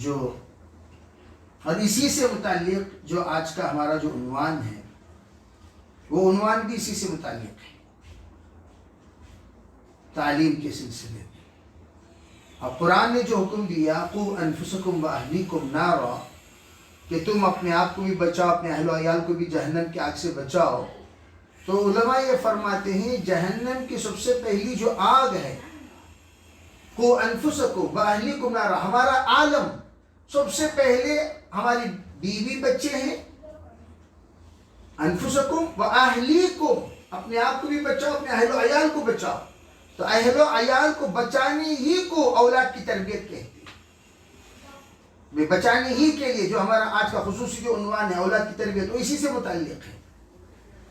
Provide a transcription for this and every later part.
جو اور اسی سے متعلق جو آج کا ہمارا جو عنوان ہے وہ عنوان بھی اسی سے متعلق ہے، تعلیم کے سلسلے میں۔ اور قرآن نے جو حکم دیا قو انفسکم و اہلیکم نارا، کہ تم اپنے آپ کو بھی بچاؤ، اپنے اہل و عیال کو بھی جہنم کی آگ سے بچاؤ، تو علماء یہ فرماتے ہیں جہنم کی سب سے پہلی جو آگ ہے قو انفسکم و اہلیکم نارا، ہمارا عالم سب سے پہلے ہماری بیوی بچے ہیں، انفسکم و اہلیکم، اپنے آپ کو بھی بچاؤ، اپنے اہل و عیال کو بچاؤ۔ تو اہل و عیال کو بچانے ہی کو اولاد کی تربیت کہتے ہیں، بچانے ہی کے لیے جو ہمارا آج کا خصوصی جو عنوان ہے اولاد کی تربیت، وہ اسی سے متعلق ہے۔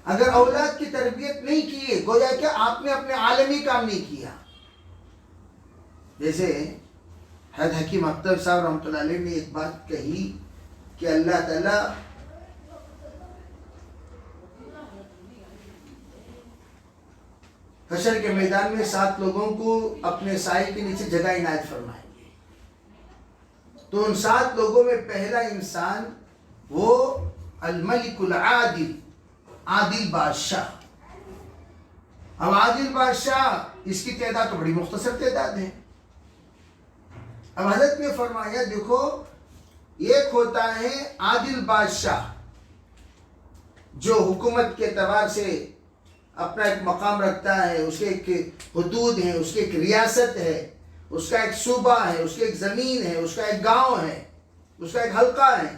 اگر اولاد کی تربیت نہیں کیے گویا کہ آپ نے اپنے عالمی کام نہیں کیا۔ جیسے حضرت حکیم اختر صاحب رحمۃ اللہ علیہ نے ایک بات کہی کہ اللہ تعالیٰ حشر کے میدان میں 7 لوگوں کو اپنے سائے کے نیچے جگہ عنایت فرمائیں گے، تو ان 7 لوگوں میں پہلا انسان وہ الملک العادل، عادل بادشاہ۔ اب عادل بادشاہ، اس کی تعداد تو بڑی مختصر تعداد ہے۔ اب حضرت نے فرمایا دیکھو، ایک ہوتا ہے عادل بادشاہ جو حکومت کے اعتبار سے اپنا ایک مقام رکھتا ہے، اس کے ایک حدود ہیں، اس کی ایک ریاست ہے، اس کا ایک صوبہ ہے، اس کی ایک زمین ہے، اس کا ایک گاؤں ہے، اس کا ایک حلقہ ہے،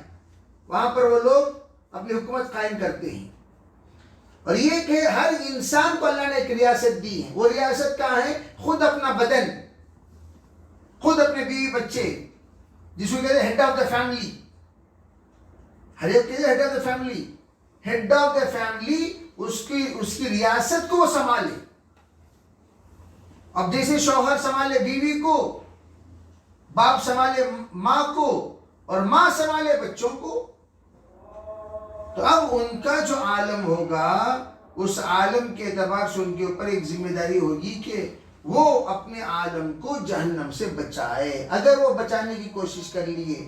وہاں پر وہ لوگ اپنی حکومت قائم کرتے ہیں۔ اور یہ کہ ہر انسان کو اللہ نے ایک ریاست دی ہے، وہ ریاست کہاں ہے؟ خود اپنا بدن، خود اپنے بیوی بچے، جس کو کہتے ہیں ہیڈ آف دا فیملی۔ ہر ایک کہتے ہیں head of the family, head of the family اس کی ریاست کو وہ سنبھالے۔ اب جیسے شوہر سنبھالے بیوی کو، باپ سنبھالے ماں کو، اور ماں سنبھالے بچوں کو، تو اب ان کا جو عالم ہوگا اس عالم کے اعتبار سے ان کے اوپر ایک ذمہ داری ہوگی کہ وہ اپنے عالم کو جہنم سے بچائے۔ اگر وہ بچانے کی کوشش کر لیے،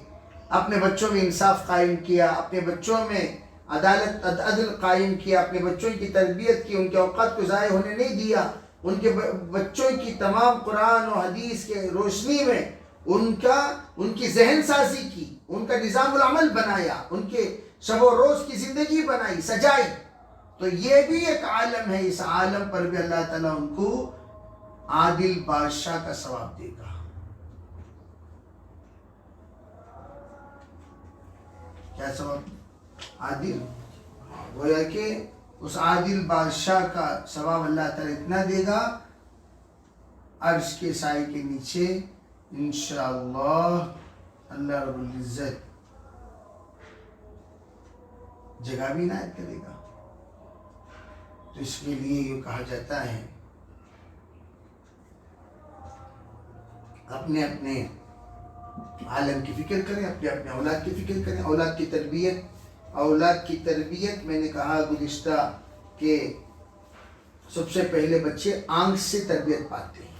اپنے بچوں میں انصاف قائم کیا، اپنے بچوں میں عدالت عدل قائم کیا، اپنے بچوں کی تربیت کی، ان کے اوقات کو ضائع ہونے نہیں دیا، ان کے بچوں کی تمام قرآن و حدیث کے روشنی میں ان کی ذہن سازی کی، ان کا نظام العمل بنایا، ان کے شب و روز کی زندگی بنائی، سجائی، تو یہ بھی ایک عالم ہے۔ اس عالم پر بھی اللہ تعالیٰ ان کو عادل بادشاہ کا ثواب دے گا۔ کیا ثواب؟ عادل، گویا کہ اس عادل بادشاہ کا ثواب اللہ تعالیٰ اتنا دے گا، عرش کے سائے کے نیچے انشاءاللہ اللہ رب العزت جگہ بھی عنایت کرے گا۔ تو اس کے لیے یہ کہا جاتا ہے اپنے اپنے عالم کی فکر کریں، اپنے اپنے اولاد کی فکر کریں۔ اولاد کی تربیت میں نے کہا گزشتہ کہ سب سے پہلے بچے آنکھ سے تربیت پاتے ہیں،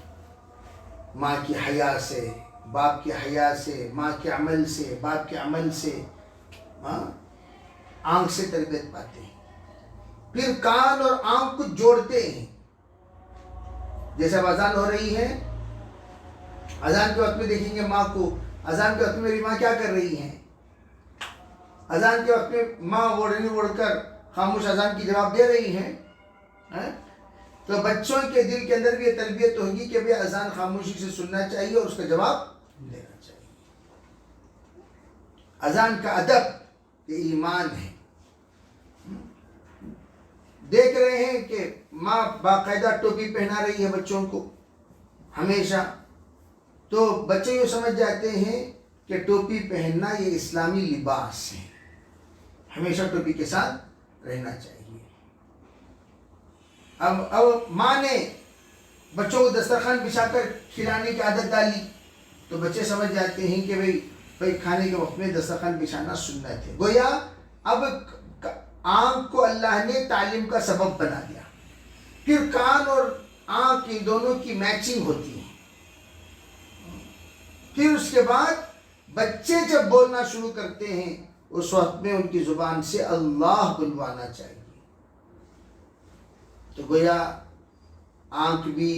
ماں کی حیا سے، باپ کی حیا سے، ماں کے عمل سے، باپ کے عمل سے، آنکھ سے تربیت پاتے ہیں۔ پھر کان اور آنکھ کو جوڑتے ہیں۔ جیسے اب اذان ہو رہی ہے، اذان کے وقت میں دیکھیں گے ماں کو، اذان کے وقت میں میری ماں کیا کر رہی ہیں؟ اذان کے وقت میں ماں اوڑھ کر خاموش اذان کی جواب دے رہی ہیں۔ تو بچوں کے دل کے اندر بھی یہ تربیت ہوگی کہ بھئی اذان خاموشی سے سننا چاہیے اور اس کا جواب دینا چاہیے۔ اذان کا ادب یہ ایمان ہے۔ دیکھ رہے ہیں کہ ماں باقاعدہ ٹوپی پہنا رہی ہے بچوں کو ہمیشہ، تو بچے یہ سمجھ جاتے ہیں کہ ٹوپی پہننا یہ اسلامی لباس ہے، ہمیشہ ٹوپی کے ساتھ رہنا چاہیے۔ اب ماں نے بچوں کو دسترخوان بچھا کر کھلانے کی عادت ڈالی، تو بچے سمجھ جاتے ہیں کہ بھئی کھانے کے وقت میں دسترخوان بچھانا سنت ہے۔ گویا اب آنکھ کو اللہ نے تعلیم کا سبب بنا دیا۔ پھر کان اور آنکھ ان دونوں کی میچنگ ہوتی ہے۔ پھر اس کے بعد بچے جب بولنا شروع کرتے ہیں اس وقت میں ان کی زبان سے اللہ بلوانا چاہیے. تو گویا آنکھ بھی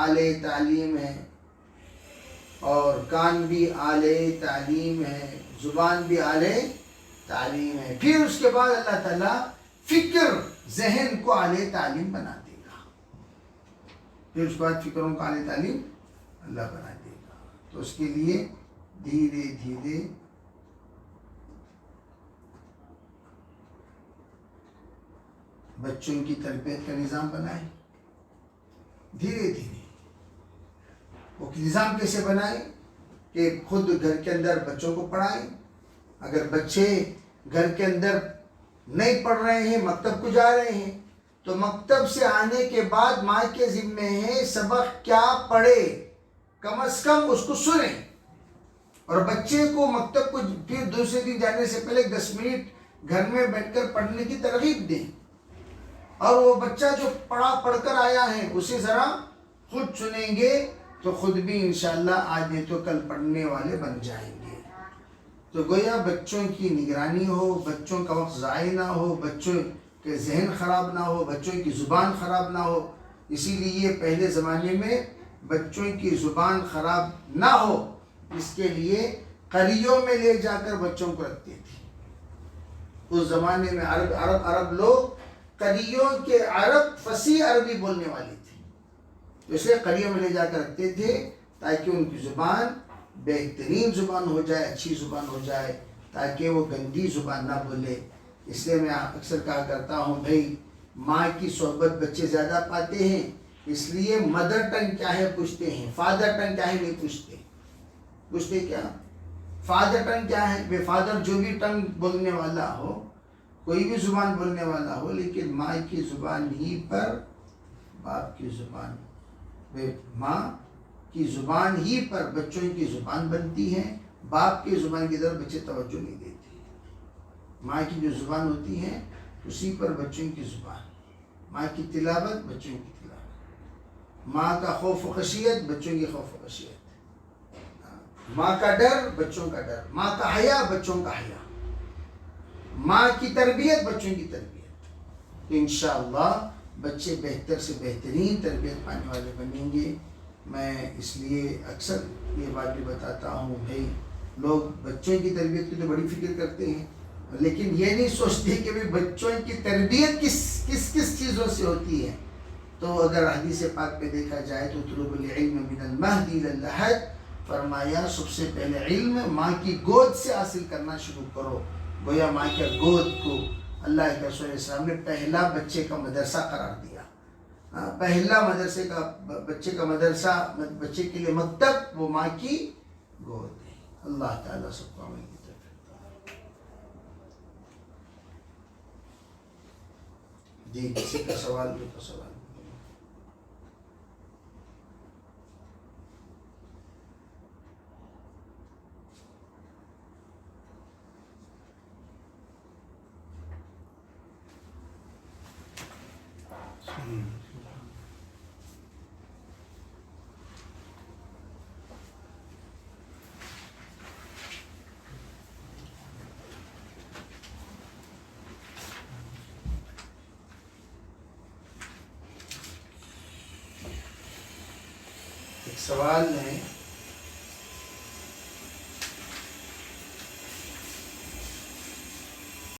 اعلی تعلیم ہے اور کان بھی اعلی تعلیم ہے, زبان بھی اعلی تعلیم ہے. پھر اس کے بعد اللہ تعالیٰ فکر ذہن کو اعلی تعلیم بنا دے گا. پھر اس کے بعد فکروں کو اعلی تعلیم اللہ بنا دے گا. تو اس کے لیے دھیرے دھیرے بچوں کی تربیت کا نظام بنائیں. دھیرے دھیرے وہ نظام کیسے بنائیں کہ خود گھر کے اندر بچوں کو پڑھائیں. اگر بچے گھر کے اندر نہیں پڑھ رہے ہیں, مکتب کو جا رہے ہیں, تو مکتب سے آنے کے بعد ماں کے ذمے ہے سبق کیا پڑھے, کم از کم اس کو سنیں. اور بچے کو مکتب کو پھر دوسرے دن جانے سے پہلے 10 منٹ گھر میں بیٹھ کر پڑھنے کی ترغیب دیں. اور وہ بچہ جو پڑھ کر آیا ہے اسے ذرا خود سنیں گے تو خود بھی انشاءاللہ آج نہیں تو کل پڑھنے والے بن جائیں گے. تو گویا بچوں کی نگرانی ہو, بچوں کا وقت ضائع نہ ہو, بچوں کے ذہن خراب نہ ہو, بچوں کی زبان خراب نہ ہو. اسی لیے پہلے زمانے میں بچوں کی زبان خراب نہ ہو اس کے لیے قریوں میں لے جا کر بچوں کو رکھتے تھے. اس زمانے میں عرب لوگ قریوں کے عرب فصیح عربی بولنے والے تھے, تو اس لیے قریوں میں لے جا کر رکھتے تھے تاکہ ان کی زبان بہترین زبان ہو جائے, اچھی زبان ہو جائے, تاکہ وہ گندی زبان نہ بولے. اس لیے میں اکثر کہا کرتا ہوں بھائی ماں کی صحبت بچے زیادہ پاتے ہیں, اس لیے مدر ٹنگ کیا ہے پوچھتے ہیں, فادر ٹنگ کیا ہے نہیں پوچھتے. پوچھتے کیا فادر ٹنگ کیا ہے؟ بے فادر جو بھی ٹنگ بولنے والا ہو, کوئی بھی زبان بولنے والا ہو, لیکن ماں کی زبان ہی پر باپ کی زبان, ماں کی زبان ہی پر بچوں کی زبان بنتی ہے. باپ کی زبان کی طرف بچے توجہ نہیں دیتے. ماں کی جو زبان ہوتی ہے اسی پر بچوں کی زبان, ماں کی تلاوت بچوں کی تلاوت, ماں کا خوف و خشیت بچوں کی خوف و خشیت, ماں کا ڈر بچوں کا ڈر, ماں کا حیا بچوں کا حیا, ماں کی تربیت بچوں کی تربیت. تو انشاءاللہ بچے بہتر سے بہترین تربیت پانے والے بنیں گے. میں اس لیے اکثر یہ بات بھی بتاتا ہوں بھائی لوگ بچوں کی تربیت کی تو بڑی فکر کرتے ہیں, لیکن یہ نہیں سوچتے کہ بھائی بچوں کی تربیت کس چیزوں سے ہوتی ہے. تو اگر حدیث پاک پہ دیکھا جائے تو اطلبوا العلم من المہد الی اللحد, فرمایا سب سے پہلے علم ماں کی گود سے حاصل کرنا شروع کرو. گویا ماں کے گود کو اللہ کے رسول السلام نے پہلا بچے کا مدرسہ قرار دیا. پہلا مدرسے کا بچے کا مدرسہ, بچے کے لیے مکتب وہ ماں کی گود ہے. اللہ تعالیٰ سب کو عمل کی توفیق. جی کسی کا سوال تو سوال. ایک سوال ہے